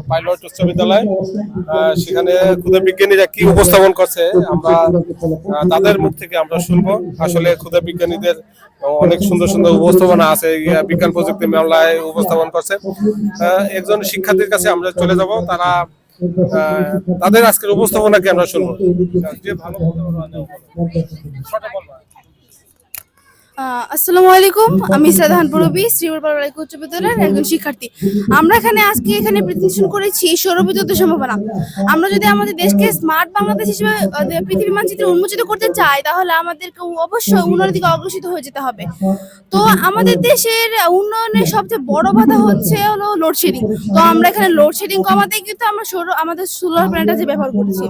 Pilot উচ্চ বিদ্যালয়। সেখানে ক্ষুদে বিজ্ঞানীরা কি উপস্থাপন করছে আমরা তাদের মুখ থেকে আমরা শুনবো। আসলে ক্ষুদে বিজ্ঞানীদের অনেক সুন্দর সুন্দর উপস্থাপনা আছে, বিজ্ঞান প্রযুক্তি মেলায় উপস্থাপন করছে। একজন শিক্ষার্থীর কাছে আমরা চলে যাব, তাদের আজকের উপস্থাপনাকে আমরা শুনবো। যে ভালো আসসালামু আলাইকুম, আমি শ্রদ্ধান পূরবী শ্রীপুর পারমাণবিক উচ্চ বিদ্যালয়ের একজন শিক্ষার্থী। আমরা আজকে এখানে প্রেজেন্টেশন করেছি সৌরবিদ্যুতের সম্ভাবনা। আমরা যদি আমাদের দেশকে স্মার্ট বাংলাদেশ হিসেবে পৃথিবী মানচিত্রে উন্মোচিত করতে চাই, তাহলে আমাদেরকে অবশ্যই উন্নয়নের দিকে অগ্রসর হয়ে যেতে হবে। তো আমাদের দেশের উন্নয়নের সবচেয়ে বড় বাধা হলো লোডশেডিং। তো আমরা এখানে লোডশেডিং কমাতে কিন্তু আমাদের সোলার প্যানেলটা ব্যবহার করছি।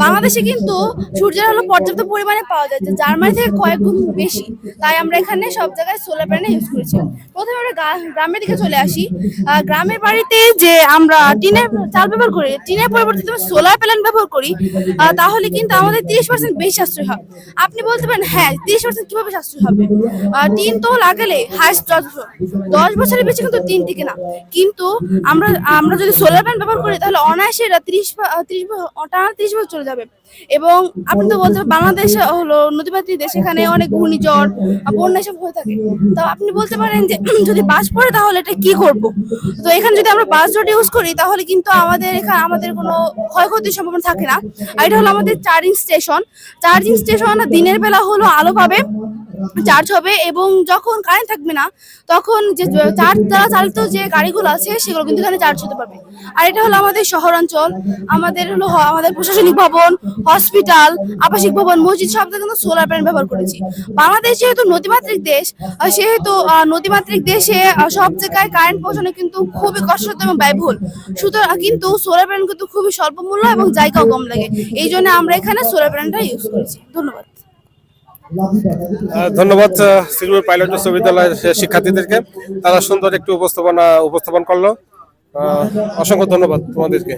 বাংলাদেশে কিন্তু সূর্যের আলো পর্যাপ্ত পরিমাণে পাওয়া যায়, জার্মানি থেকে কয়েক গুণ বেশি। তাই আমরা এখানে সব জায়গায় সোলার প্যানেল ইউজ করেছি। প্রথমে আমরা গ্রামের দিকে চলে আসি। গ্রামের বাড়িতে যে আমরা টিনের চাল ব্যবহার করি, টিনের পরিবর্তে সোলার প্যানেল ব্যবহার করি, তাহলে কিন্তু আমাদের 30% বেশি সাশ্রয় হয়। আপনি বলতে পারেন, হ্যাঁ 30% কিভাবে সাশ্রয় হবে? টিন তো লাগালে হাইস্ট 10 বছরের বেশি কিন্তু টিন টিকে না। কিন্তু আমরা যদি সোলার প্যানেল ব্যবহার করি, তাহলে অনায়াসে 30 বছর চলে যাবে। এবং আপনি তো বলতে বাংলাদেশ হলো নদীমাতৃক দেশ, এখানে অনেক ঘূর্ণিঝড় বন্যা সব হয়ে থাকে। তো আপনি বলতে পারেন যে যদি বাস পড়ে তাহলে এটা কি করব? তো এখানে যদি আমরা বাস রোড ইউজ করি, তাহলে কিন্তু আমাদের কোনো ক্ষয়ক্ষতির সম্ভাবনা থাকে না। আর এটা হলো আমাদের চার্জিং স্টেশন দিনের বেলা হলো আলো পাবে, চার্জ হবে, এবং যখন কারেন্ট থাকবে না তখন যে চার্জ দ্বারা চালিত যে গাড়িগুলো আছে সেগুলো কিন্তু এখানে চার্জ হতে পারবে। আর এটা হলো আমাদের শহরাঞ্চল, আমাদের প্রশাসনিক ভবন, হসপিটাল, আবাসিক ভবন, মসজিদ সব জায়গায় কিন্তু সোলার প্যানেল ব্যবহার করেছি। বাংলাদেশ যেহেতু নদীমাতৃক দেশ, সেহেতু নদীমাতৃক দেশে সব জায়গায় কারেন্ট পৌঁছানো কিন্তু খুবই কষ্টসাধ্য এবং ব্যয়বহুল। সুতরাং কিন্তু সোলার প্যানেল কিন্তু খুবই স্বল্প মূল্য এবং জায়গাও কম লাগে। এই জন্য আমরা এখানে সোলার প্যানেলটা ইউজ করেছি। ধন্যবাদ। ধন্যবাদ শ্রীপুর পাইলট উচ্চ বিদ্যালয়ের শিক্ষার্থীদেরকে, তারা সুন্দর একটু উপস্থাপন করলো। অসংখ্য ধন্যবাদ তোমাদেরকে।